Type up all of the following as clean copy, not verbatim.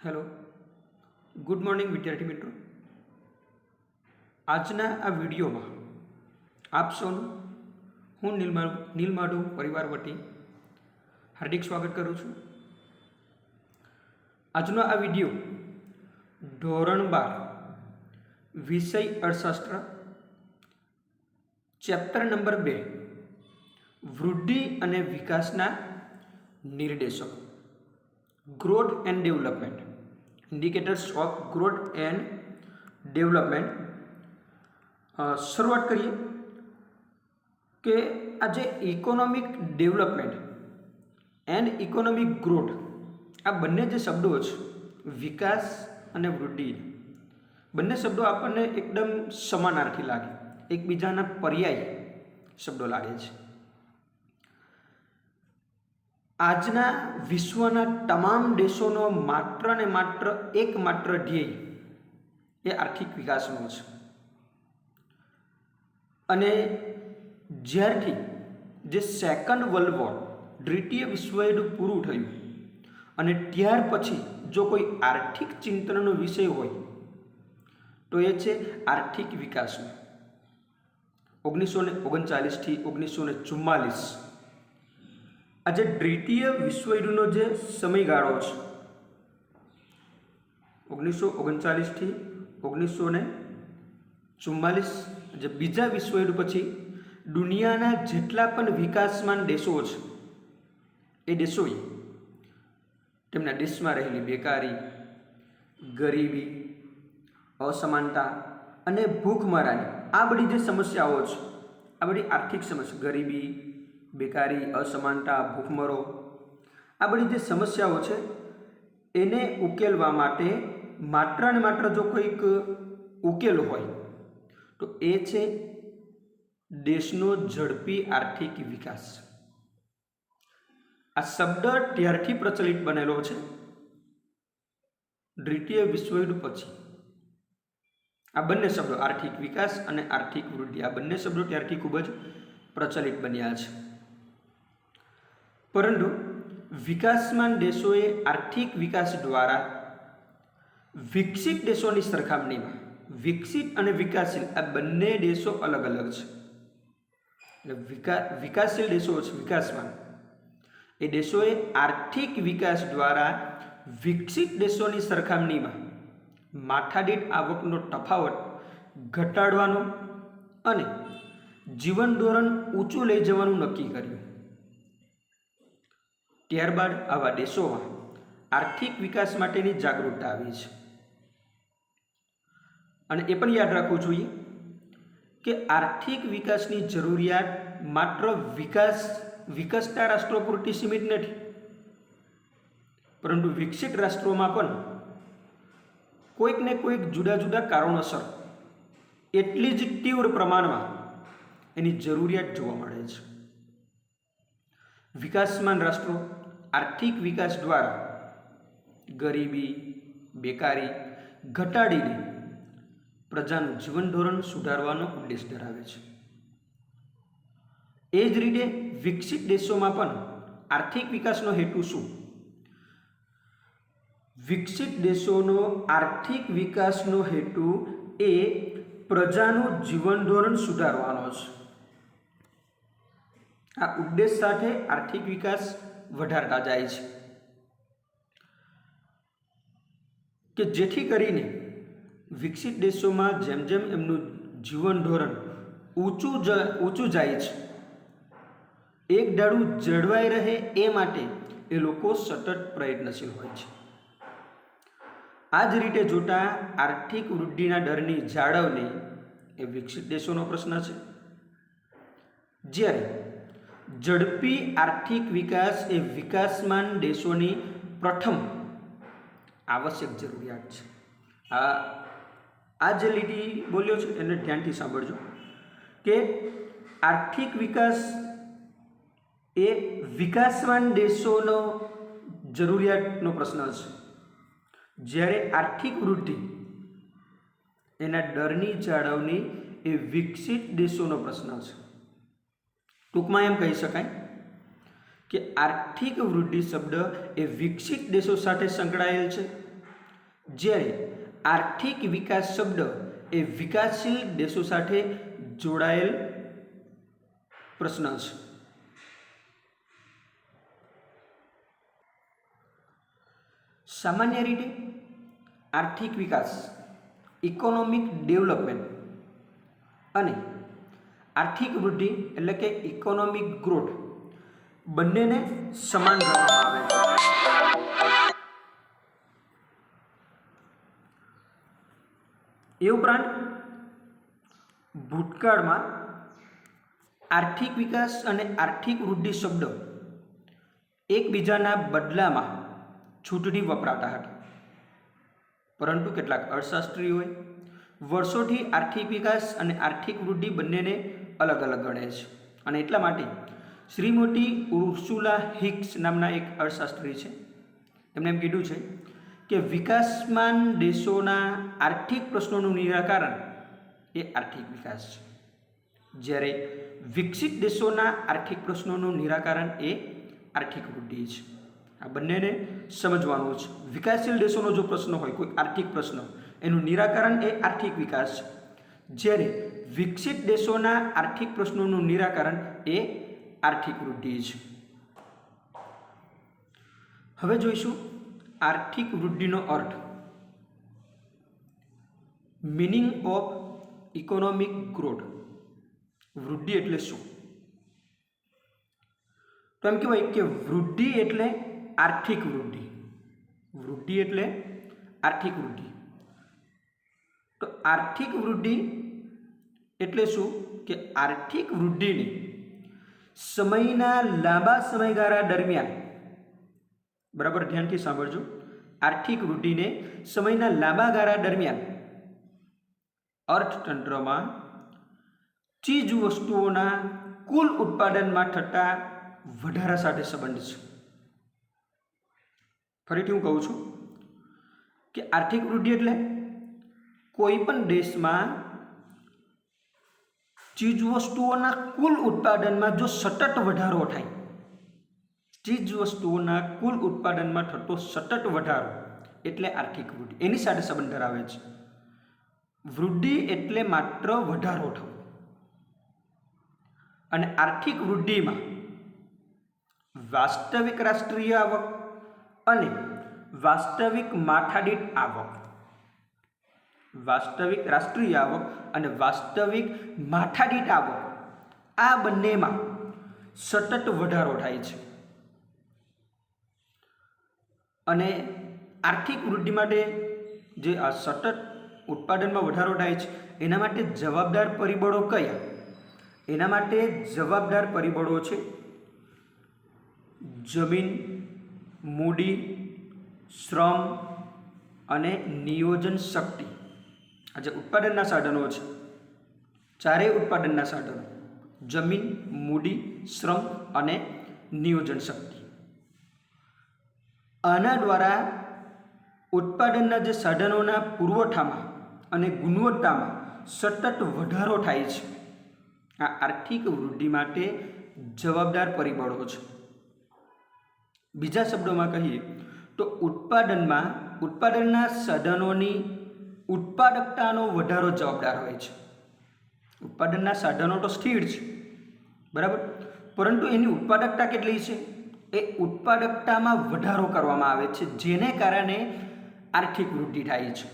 Hello, good morning વિદ્યાર્થી મિત્રો. આજના આ વિડીયોમાં આપ સૌનું હું નીલમાડુ પરિવાર વતી હાર્દિક સ્વાગત કરું છું. આજનો આ વિડીયો ધોરણ 12 વિષય અર્થશાસ્ત્ર ચેપ્ટર નંબર 2 વૃદ્ધિ અને વિકાસના નિર્દેશકો growth and development indicators of growth and development શરૂઆત કરીએ કે આજે economic development and economic growth આ બંને જે શબ્દો છે વિકાસ અને વૃદ્ધિ બંને શબ્દો આપણને એકદમ સમાનાર્થી લાગે, એકબીજાના પર્યાય શબ્દો લાગે છે. આજના વિશ્વના તમામ દેશોનો માત્ર ને માત્ર એકમાત્ર ધ્યેય એ આર્થિક વિકાસનો છે. અને જ્યારથી જે સેકન્ડ વર્લ્ડ વોર દ્વિતીય વિશ્વયુદ્ધ પૂરું થયું અને ત્યાર પછી જો કોઈ આર્થિક ચિંતનનો વિષય હોય તો એ છે આર્થિક વિકાસનો. 1939 થી 1944 આજે દ્વિતીય વિશ્વયુદ્ધનો જે સમયગાળો છે 1939 થી 1944 જે બીજા વિશ્વયુદ્ધ પછી દુનિયાના જેટલા પણ વિકાસમાન દેશો છે એ દેશોએ તેમના દેશમાં રહેલી બેકારી, ગરીબી, અસમાનતા અને ભૂખમરાની આ બધી જે સમસ્યાઓ છે, આ બધી આર્થિક સમસ્યા, ગરીબી, બેકારી, અસમાનતા, ભૂખમરો, આ બધી જે સમસ્યાઓ છે એને ઉકેલવા માટે માત્ર ને માત્ર જો કોઈક ઉકેલ હોય તો એ છે દેશનો ઝડપી આર્થિક વિકાસ. આ શબ્દ ત્યારથી પ્રચલિત બનેલો છે દ્વિતીય વિશ્વયુદ્ધ પછી. આ બંને શબ્દો આર્થિક વિકાસ અને આર્થિક વૃદ્ધિ આ બંને શબ્દો ત્યારથી ખૂબ જ પ્રચલિત બન્યા છે. પરંતુ વિકાસમાન દેશોએ આર્થિક વિકાસ દ્વારા વિકસિત દેશોની સરખામણીમાં વિકસિત અને વિકાસશીલ આ બંને દેશો અલગ અલગ છે. એટલે વિકાસશીલ દેશો છે વિકાસમાન એ દેશોએ આર્થિક વિકાસ દ્વારા વિકસિત દેશોની સરખામણીમાં માથાદીઠ આવકનો તફાવત ઘટાડવાનો અને જીવન ધોરણ ઊંચું લઈ જવાનું નક્કી કર્યું. ત્યારબાદ આવા દેશોમાં આર્થિક વિકાસ માટેની જાગૃતતા આવી છે. અને એ પણ યાદ રાખવું જોઈએ કે આર્થિક વિકાસની જરૂરિયાત માત્ર વિકસતા રાષ્ટ્રો પૂરતી સીમિત નથી, પરંતુ વિકસિત રાષ્ટ્રોમાં પણ કોઈક ને કોઈક જુદા જુદા કારણોસર એટલી જ તીવ્ર પ્રમાણમાં એની જરૂરિયાત જોવા મળે છે. વિકાસમાન રાષ્ટ્રો આર્થિક વિકાસ દ્વારા ગરીબી, બેકારી ઘટાડીને પ્રજાનું જીવન ધોરણ સુધારવાનો ઉદ્દેશ ધરાવે છે. એ જ રીતે વિકસિત દેશોમાં પણ આર્થિક વિકાસનો હેતુ શું? વિકસિત દેશોનો આર્થિક વિકાસનો હેતુ એ પ્રજાનું જીવન ધોરણ સુધારવાનો છે. આ ઉદ્દેશ સાથે આર્થિક વિકાસ વધારતા જાય છે કે જેથી કરીને વિકસિત દેશોમાં જેમ જેમ એમનું જીવન ધોરણ ઊંચું જાય છે એક ધારું જળવાઈ રહે એ માટે એ લોકો સતત પ્રયત્નશીલ હોય છે. આ જ રીતે જોતા આર્થિક વૃદ્ધિના દરની જાળવણી એ વિકસિત દેશોનો પ્રશ્ન છે, જ્યારે ઝડપી આર્થિક વિકાસ એ વિકાસમાન દેશોની પ્રથમ આવશ્યક જરૂરિયાત છે. આ જે લીટી બોલ્યો છે એને ધ્યાનથી સાંભળજો કે આર્થિક વિકાસ એ વિકાસમાન દેશોનો જરૂરિયાતનો પ્રશ્ન છે, જ્યારે આર્થિક વૃદ્ધિ એના દરની જાળવણી એ વિકસિત દેશોનો પ્રશ્ન છે. ટૂંકમાં એમ કહી શકાય કે આર્થિક વૃદ્ધિ શબ્દ એ વિકસિત દેશો સાથે સંકળાયેલ છે જ્યારે આર્થિક વિકાસ શબ્દ એ વિકાસશીલ દેશો સાથે જોડાયેલ પ્રશ્ન છે. સામાન્ય રીતે આર્થિક વિકાસ, ઇકોનોમિક ડેવલપમેન્ટ અને આર્થિક વૃદ્ધિ એટલે કે ઇકોનોમિક ગ્રોથ બંનેને સમાન ગણવામાં આવે છે. એ ઉપરાંત ભૂતકાળમાં આર્થિક વિકાસ અને આર્થિક વૃદ્ધિ શબ્દો એકબીજાના બદલામાં છૂટથી વપરાતા હતા, પરંતુ કેટલાક અર્થશાસ્ત્રીઓએ વર્ષોથી આર્થિક વિકાસ અને આર્થિક વૃદ્ધિ બંનેને અલગ અલગ ગણે છે. અને એટલા માટે શ્રીમતી ઉર્સુલા હિક્સ નામના એક અર્થશાસ્ત્રી છે, એમણે એમ કીધું છે કે વિકાસમાન દેશોના આર્થિક પ્રશ્નોનું નિરાકરણ એ આર્થિક વિકાસ છે, જ્યારે વિકસિત દેશોના આર્થિક પ્રશ્નોનું નિરાકરણ એ આર્થિક વૃદ્ધિ છે. આ બંનેને સમજવાનું છે. વિકાસશીલ દેશોનો જો પ્રશ્ન હોય, કોઈ આર્થિક પ્રશ્ન, એનું નિરાકરણ એ આર્થિક વિકાસ છે, જ્યારે વિકસિત દેશોના આર્થિક પ્રશ્નોનું નિરાકરણ એ આર્થિક વૃદ્ધિ છે. હવે જોઈશું આર્થિક વૃદ્ધિનો અર્થ. Meaning of economic growth. વૃદ્ધિ એટલે શું? તો એમ કહેવાય કે વૃદ્ધિ એટલે આર્થિક વૃદ્ધિ. વૃદ્ધિ એટલે આર્થિક વૃદ્ધિ. તો આર્થિક વૃદ્ધિ એટલે શું? કે આર્થિક વૃદ્ધિની સમયના લાંબા સમયગાળા દરમિયાન, બરાબર ધ્યાનથી સાંભળજો, આર્થિક વૃદ્ધિને સમયના લાંબા ગાળા દરમિયાન અર્થતંત્રમાં ચીજ વસ્તુઓના કુલ ઉત્પાદનમાં થતા વધારા સાથે સંબંધ છે. ફરીથી હું કહું છું કે આર્થિક વૃદ્ધિ એટલે કોઈ પણ દેશમાં ચીજ વસ્તુઓના કુલ ઉત્પાદનમાં જો સતત વધારો થાય, ચીજ વસ્તુઓના કુલ ઉત્પાદનમાં થતો સતત વધારો એટલે આર્થિક વૃદ્ધિ, એની સાથે સંબંધ ધરાવે છે. વૃદ્ધિ એટલે માત્ર વધારો થવો, અને આર્થિક વૃદ્ધિમાં વાસ્તવિક રાષ્ટ્રીય આવક અને વાસ્તવિક માથાદીઠ આવક, વાસ્તવિક રાષ્ટ્રીય આવક અને વાસ્તવિક માથાદીઠ આવક, આ બંનેમાં સતત વધારો થાય છે. અને આર્થિક વૃદ્ધિ માટે જે આ સતત ઉત્પાદનમાં વધારો થાય છે, એના માટે જવાબદાર પરિબળો કયા? એના માટે જવાબદાર પરિબળો છે જમીન, મૂડી, શ્રમ અને નિયોજન શક્તિ. આ જે ઉત્પાદનના સાધનો છે, ચારેય ઉત્પાદનના સાધનો, જમીન, મૂડી, શ્રમ અને નિયોજન શક્તિ, આના દ્વારા ઉત્પાદનના જે સાધનોના પુરવઠામાં અને ગુણવત્તામાં સતત વધારો થાય છે. આ આર્થિક વૃદ્ધિ માટે જવાબદાર પરિબળો છે. બીજા શબ્દોમાં કહીએ તો ઉત્પાદનના સાધનોની ઉત્પાદકતાનો વધારો જવાબદાર હોય છે. ઉત્પાદનના સાધનો તો સ્થિર છે, બરાબર, પરંતુ એની ઉત્પાદકતા કેટલી છે? એ ઉત્પાદકતામાં વધારો કરવામાં આવે છે, જેને કારણે આર્થિક વૃદ્ધિ થાય છે.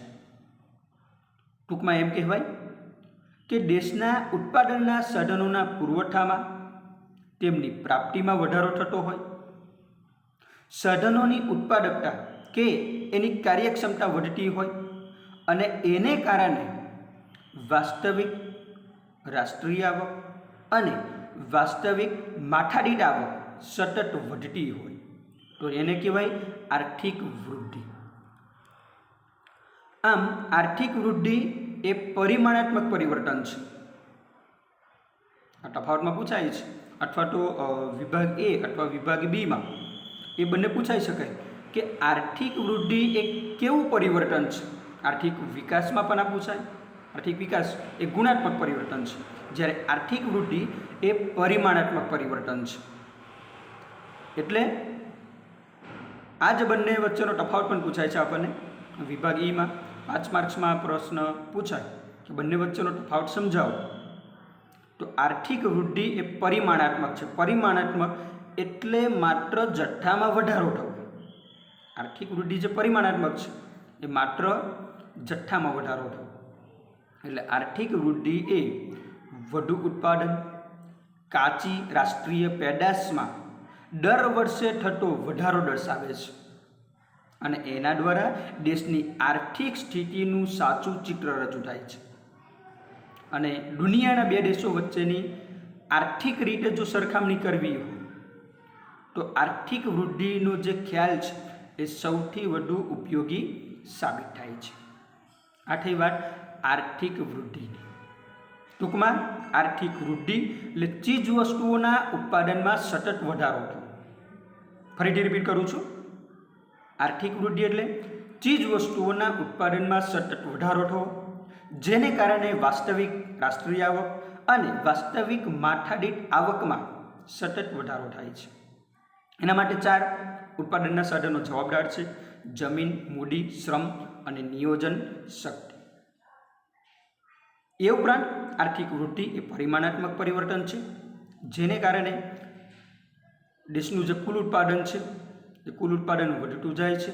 ટૂંકમાં એમ કહેવાય કે દેશના ઉત્પાદનના સાધનોના પુરવઠામાં, તેમની પ્રાપ્તિમાં વધારો થતો હોય, સાધનોની ઉત્પાદકતા કે એની કાર્યક્ષમતા વધતી હોય, અને એને કારણે વાસ્તવિક રાષ્ટ્રીય આવક અને વાસ્તવિક માથાદીઠ આવક સતત વધતી હોય, તો એને કહેવાય આર્થિક વૃદ્ધિ. આમ આર્થિક વૃદ્ધિ એ પરિમાણાત્મક પરિવર્તન છે. આ તફાવતમાં પૂછાય છે, અથવા તો વિભાગ એ અથવા વિભાગ બીમાં એ બંને પૂછાઈ શકાય કે આર્થિક વૃદ્ધિ એ કેવું પરિવર્તન છે. આર્થિક વિકાસમાં પણ આ પૂછાય. આર્થિક વિકાસ એ ગુણાત્મક પરિવર્તન છે, જ્યારે આર્થિક વૃદ્ધિ એ પરિમાણાત્મક પરિવર્તન છે. એટલે આ જ બંને વચ્ચેનો તફાવત પણ પૂછાય છે આપણને. વિભાગ ઈમાં 5 માર્ક્સમાં આ પ્રશ્ન પૂછાય કે બંને વચ્ચેનો તફાવત સમજાવો. તો આર્થિક વૃદ્ધિ એ પરિમાણાત્મક છે. પરિમાણાત્મક એટલે માત્ર જથ્થામાં વધારો થવો. આર્થિક વૃદ્ધિ જે પરિમાણાત્મક છે એ માત્ર જથ્થામાં વધારો થવો. એટલે આર્થિક વૃદ્ધિ એ વધુ ઉત્પાદન, કાચી રાષ્ટ્રીય પેદાશમાં દર વર્ષે થતો વધારો દર્શાવે છે અને એના દ્વારા દેશની આર્થિક સ્થિતિનું સાચું ચિત્ર રજૂ થાય છે. અને દુનિયાના બે દેશો વચ્ચેની આર્થિક રીતે જો સરખામણી કરવી હોય તો આર્થિક વૃદ્ધિનો જે ખ્યાલ છે એ સૌથી વધુ ઉપયોગી સાબિત થાય છે. આ થઈ વાત આર્થિક વૃદ્ધિની. ટૂંકમાં આર્થિક વૃદ્ધિ એટલે ચીજ વસ્તુઓના ઉત્પાદનમાં સતત વધારો થવો. ફરીથી રિપીટ કરું છું. આર્થિક વૃદ્ધિ એટલે ચીજ વસ્તુઓના ઉત્પાદનમાં સતત વધારો થવો, જેને કારણે વાસ્તવિક રાષ્ટ્રીય આવક અને વાસ્તવિક માથાદીઠ આવકમાં સતત વધારો થાય છે. એના માટે 4 ઉત્પાદનના સાધનો જવાબદાર છે: જમીન, મૂડી, શ્રમ અને નિયોજન શક્તિ. એ ઉપરાંત આર્થિક વૃદ્ધિ એ પરિમાણાત્મક પરિવર્તન છે, જેને કારણે દેશનું જે કુલ ઉત્પાદન છે એ કુલ ઉત્પાદન વધતું જાય છે,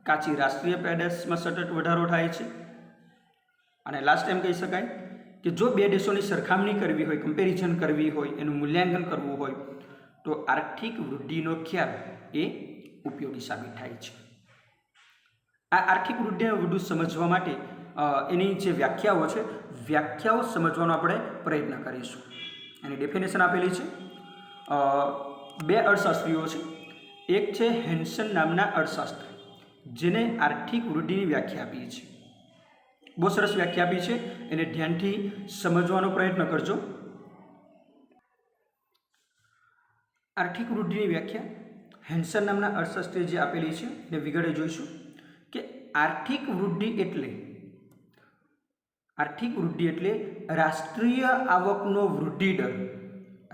કાચી રાષ્ટ્રીય પેદાશમાં સતત વધારો થાય છે. અને લાસ્ટ ટાઈમ કહી શકાય કે જો બે દેશોની સરખામણી કરવી હોય, કમ્પેરિઝન કરવી હોય, એનું મૂલ્યાંકન કરવું હોય તો આર્થિક વૃદ્ધિનો ખ્યાલ એ ઉપયોગી સાબિત થાય છે. આ આર્થિક વૃદ્ધિને વધુ સમજવા માટે એની જે વ્યાખ્યાઓ છે, વ્યાખ્યાઓ સમજવાનો આપણે પ્રયત્ન કરીશું. એની ડેફિનેશન આપેલી છે. 2 અર્થશાસ્ત્રીઓ છે. એક છે હેન્સન નામના અર્થશાસ્ત્રી, જેને આર્થિક વૃદ્ધિની વ્યાખ્યા આપી છે. બહુ સરસ વ્યાખ્યા આપી છે, એને ધ્યાનથી સમજવાનો પ્રયત્ન કરજો. આર્થિક વૃદ્ધિની વ્યાખ્યા હેન્સન નામના અર્થશાસ્ત્રીએ જે આપેલી છે એને વિગતે જોઈશું કે આર્થિક વૃદ્ધિ એટલે રાષ્ટ્રીય આવકનો વૃદ્ધિ દર,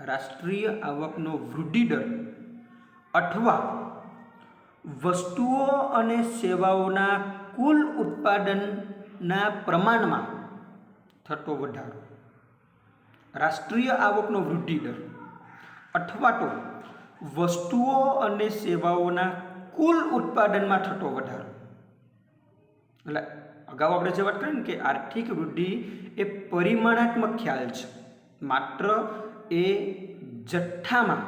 રાષ્ટ્રીય આવકનો વૃદ્ધિ દર અથવા વસ્તુઓ અને સેવાઓના કુલ ઉત્પાદનના પ્રમાણમાં થતો વધારો. રાષ્ટ્રીય આવકનો વૃદ્ધિ દર અથવા તો વસ્તુઓ અને સેવાઓના કુલ ઉત્પાદનમાં થતો વધારો. એટલે અગાઉ આપણે જે વાત કરી ને કે આર્થિક વૃદ્ધિ એ પરિમાણાત્મક ખ્યાલ છે, માત્ર એ જથ્થામાં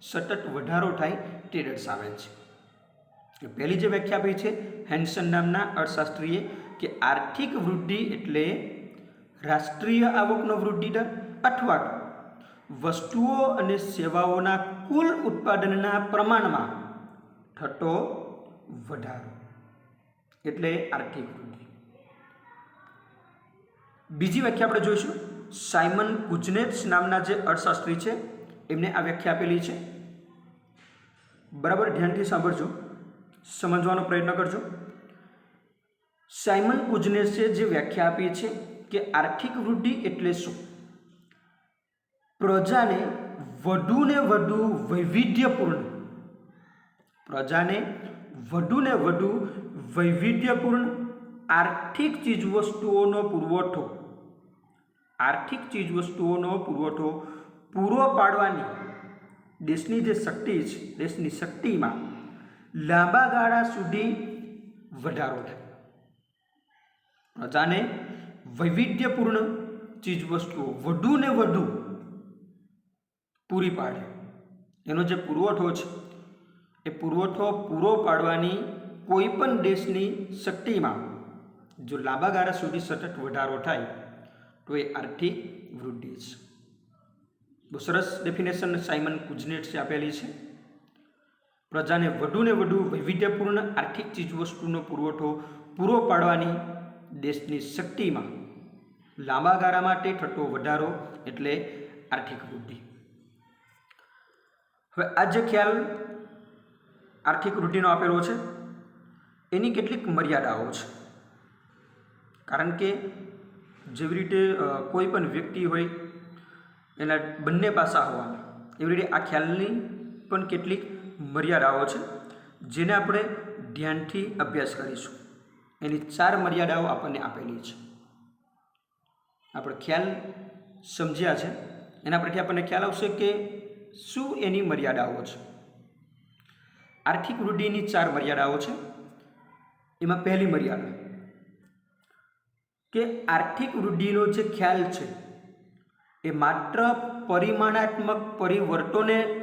સતત વધારો થાય તે દર્શાવે છે. પહેલી જે વ્યાખ્યા આપી છે હેન્સન નામના અર્થશાસ્ત્રીએ કે આર્થિક વૃદ્ધિ એટલે રાષ્ટ્રીય આવકનો વૃદ્ધિ દર અથવા વસ્તુઓ અને સેવાઓના કુલ ઉત્પાદનના પ્રમાણમાં થતો વધારો એટલે આર્થિક વૃદ્ધિ. બીજી વ્યાખ્યા આપણે જોઈશું. સાયમન કુઝનેટ્સ નામના જે અર્થશાસ્ત્રી છે એમને આ વ્યાખ્યા આપેલી છે. બરાબર ધ્યાનથી સાંભળજો, સમજવાનો પ્રયત્ન કરજો. સાયમન કુઝનેટ્સે જે વ્યાખ્યા આપી છે કે આર્થિક વૃદ્ધિ એટલે શું? પ્રજાને વધુને વધુ વૈવિધ્યપૂર્ણ આર્થિક ચીજવસ્તુઓનો પુરવઠો પૂરો પાડવાની દેશની જે શક્તિ છે, દેશની શક્તિમાં લાંબા ગાળા સુધી વધારો થાય. પ્રજાને વૈવિધ્યપૂર્ણ ચીજવસ્તુઓ વધુને વધુ પૂરી પાડે, એનો જે પુરવઠો છે એ પુરવઠો પૂરો પાડવાની કોઈ પણ દેશની શક્તિમાં જો લાંબા ગાળા સુધી સતત વધારો થાય તો એ આર્થિક વૃદ્ધિ છે. બહુ સરસ ડેફિનેશન સાયમન કુઝનેટ્સે આપેલી છે. પ્રજાને વધુને વધુ વૈવિધ્યપૂર્ણ આર્થિક ચીજવસ્તુનો પુરવઠો પૂરો પાડવાની દેશની શક્તિમાં લાંબા ગાળા માટે થતો વધારો એટલે આર્થિક વૃદ્ધિ. હવે આ જે ખ્યાલ આર્થિક વૃદ્ધિનો આપેલો છે એની કેટલીક મર્યાદાઓ છે. કારણ કે જેવી રીતે કોઈ પણ વ્યક્તિ હોય એના બંને પાસા હોવાના, એવી રીતે આ ખ્યાલની પણ કેટલીક મર્યાદાઓ છે જેને આપણે ધ્યાનથી અભ્યાસ કરીશું. એની 4 મર્યાદાઓ આપણને આપેલી છે. આપણે ખ્યાલ સમજ્યા છે, એના પરથી આપણને ખ્યાલ આવશે કે શું એની મર્યાદાઓ છે. આર્થિક વૃદ્ધિની 4 મર્યાદાઓ છે. એમાં પહેલી મર્યાદા કે આર્થિક વૃદ્ધિનો જે ખ્યાલ છે એ માત્ર પરિમાણાત્મક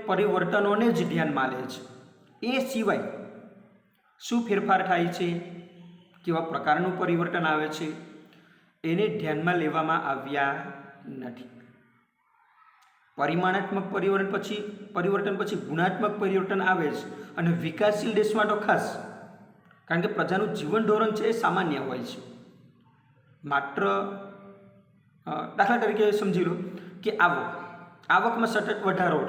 પરિવર્તનોને જ ધ્યાનમાં લે છે. એ સિવાય શું ફેરફાર થાય છે, કેવા પ્રકારનું પરિવર્તન આવે છે, એને ધ્યાનમાં લેવામાં આવ્યા નથી. પરિમાણાત્મક પરિવર્તન પછી ગુણાત્મક પરિવર્તન આવે છે, અને વિકાસશીલ દેશમાં તો ખાસ, કારણ કે પ્રજાનું જીવન ધોરણ છે એ સામાન્ય હોય છે. માત્ર દાખલા તરીકે સમજી લો કે આવકમાં સતત વધારો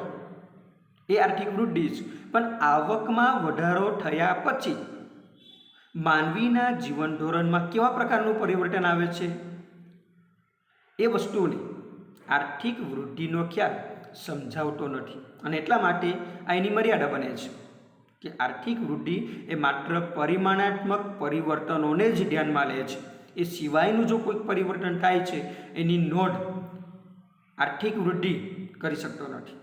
એ આર્થિક વૃદ્ધિ છે, પણ આવકમાં વધારો થયા પછી માનવીના જીવન ધોરણમાં કેવા પ્રકારનું પરિવર્તન આવે છે એ વસ્તુને આર્થિક વૃદ્ધિનો ખ્યાલ સમજાવતો નથી. અને એટલા માટે આ એની મર્યાદા બને છે કે આર્થિક વૃદ્ધિ એ માત્ર પરિમાણાત્મક પરિવર્તનોને જ ધ્યાનમાં લે છે. એ સિવાયનું જો કોઈક પરિવર્તન થાય છે એની નોંધ આર્થિક વૃદ્ધિ કરી શકતો નથી.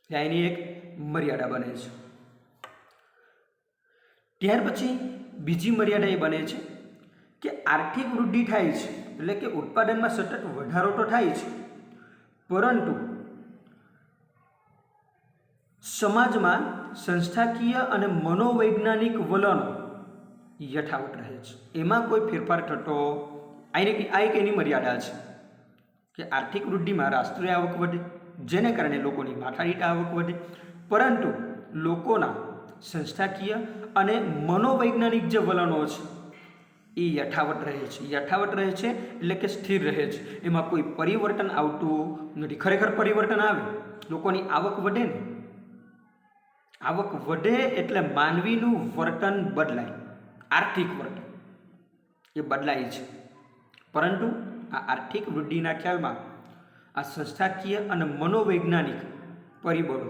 ત્યાં એની એક મર્યાદા બને છે. ત્યાર પછી બીજી મર્યાદા એ બને છે કે આર્થિક વૃદ્ધિ થાય છે એટલે કે ઉત્પાદનમાં સતત વધારો તો થાય છે, પરંતુ સમાજમાં સંસ્થાકીય અને મનોવૈજ્ઞાનિક વલણો યથાવત રહે છે. એમાં કોઈ ફેરફાર થતો આ એક એની મર્યાદા છે કે આર્થિક વૃદ્ધિમાં રાષ્ટ્રીય આવક વધે, જેને કારણે લોકોની માથાદીઠ આવક વધે, પરંતુ લોકોના સંસ્થાકીય અને મનોવૈજ્ઞાનિક જે વલણો છે એ યથાવત રહે છે. યથાવત રહે છે એટલે કે સ્થિર રહે છે. એમાં કોઈ પરિવર્તન આવતું નથી. ખરેખર પરિવર્તન આવે, લોકોની આવક વધે ને, આવક વધે એટલે માનવીનું વર્તન બદલાય, આર્થિક વર્તન એ બદલાય છે. પરંતુ આ આર્થિક વૃદ્ધિના ખ્યાલમાં આ સંસ્થાકીય અને મનોવૈજ્ઞાનિક પરિબળો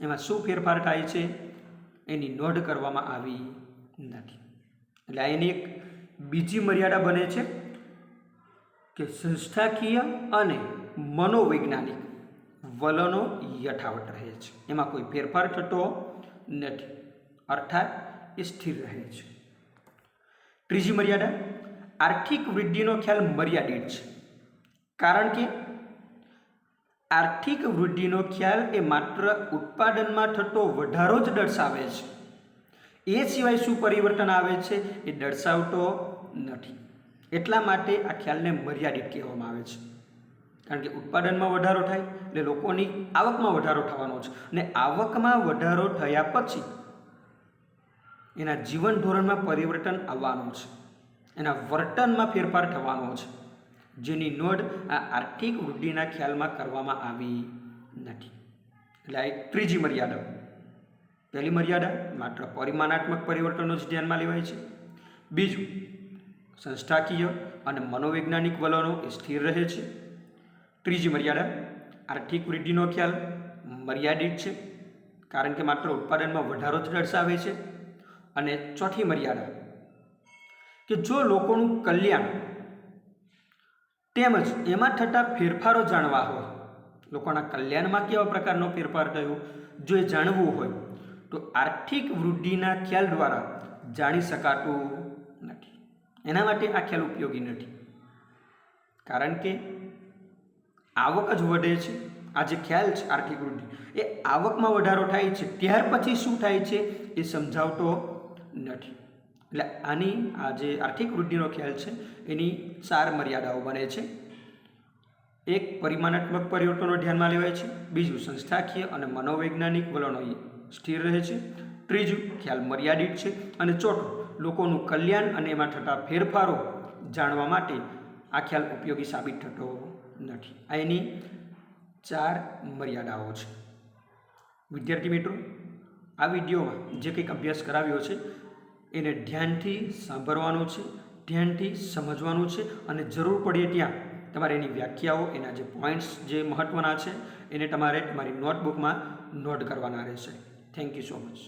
એમાં શું ફેરફાર થાય છે એની નોંધ કરવામાં આવી નથી. એટલે એની એક બીજી મર્યાદા બને છે કે સંસ્થાકીય અને મનોવૈજ્ઞાનિક વલણો યથાવત રહે છે, એમાં કોઈ ફેરફાર થતો નથી, અર્થાત એ સ્થિર રહે છે. ત્રીજી મર્યાદા, આર્થિક વૃદ્ધિનો ખ્યાલ મર્યાદિત છે, કારણ કે આર્થિક વૃદ્ધિનો ખ્યાલ એ માત્ર ઉત્પાદનમાં થતો વધારો જ દર્શાવે છે. એ સિવાય શું પરિવર્તન આવે છે એ દર્શાવતો નથી. એટલા માટે આ ખ્યાલને મર્યાદિત કહેવામાં આવે છે, કારણ કે ઉત્પાદનમાં વધારો થાય એટલે લોકોની આવકમાં વધારો થવાનો છે, અને આવકમાં વધારો થયા પછી એના જીવન ધોરણમાં પરિવર્તન આવવાનું છે, એના વર્તનમાં ફેરફાર થવાનો છે, જેની નોંધ આ આર્થિક વૃદ્ધિના ખ્યાલમાં કરવામાં આવી નથી. એટલે આ એક ત્રીજી મર્યાદા. પહેલી મર્યાદા માત્ર પરિમાણાત્મક પરિવર્તનો જ ધ્યાનમાં લેવાય છે. બીજું, સંસ્થાકીય અને મનોવૈજ્ઞાનિક વલણો એ સ્થિર રહે છે. ત્રીજી મર્યાદા, આર્થિક વૃદ્ધિનો ખ્યાલ મર્યાદિત છે, કારણ કે માત્ર ઉત્પાદનમાં વધારો જ દર્શાવે છે. અને ચોથી મર્યાદા કે જો લોકોનું કલ્યાણ તેમજ એમાં થતા ફેરફારો જાણવા હોય, લોકોના કલ્યાણમાં કેવા પ્રકારનો ફેરફાર થયો જો એ જાણવું હોય તો આર્થિક વૃદ્ધિના ખ્યાલ દ્વારા જાણી શકાતું નથી. એના માટે આ ખ્યાલ ઉપયોગી નથી, કારણ કે આવક જ વધે છે. આ જે ખ્યાલ છે આર્થિક વૃદ્ધિ, એ આવકમાં વધારો થાય છે, ત્યાર પછી શું થાય છે એ સમજાવતો નથી. એટલે આની આ જે આર્થિક વૃદ્ધિનો ખ્યાલ છે એની 4 મર્યાદાઓ બને છે. એક, પરિમાણાત્મક પરિવર્તનો ધ્યાનમાં લેવાય છે. બીજું, સંસ્થાકીય અને મનોવૈજ્ઞાનિક વલણો સ્થિર રહે છે. ત્રીજું, ખ્યાલ મર્યાદિત છે. અને ચોથું, લોકોનું કલ્યાણ અને એમાં થતા ફેરફારો જાણવા માટે આ ખ્યાલ ઉપયોગી સાબિત થતો નથી. આ એની 4 મર્યાદાઓ છે. વિદ્યાર્થી મિત્રો, આ વિડીયોમાં જે કંઈક અભ્યાસ કરાવ્યો છે એને ધ્યાનથી સાંભળવાનું છે, ધ્યાનથી સમજવાનું છે, અને જરૂર પડે ત્યાં તમારે એની વ્યાખ્યાઓ, એના જે પોઈન્ટ્સ જે મહત્ત્વના છે એને તમારે તમારી નોટબુકમાં નોટ કરવાના રહેશે. Thank you so much.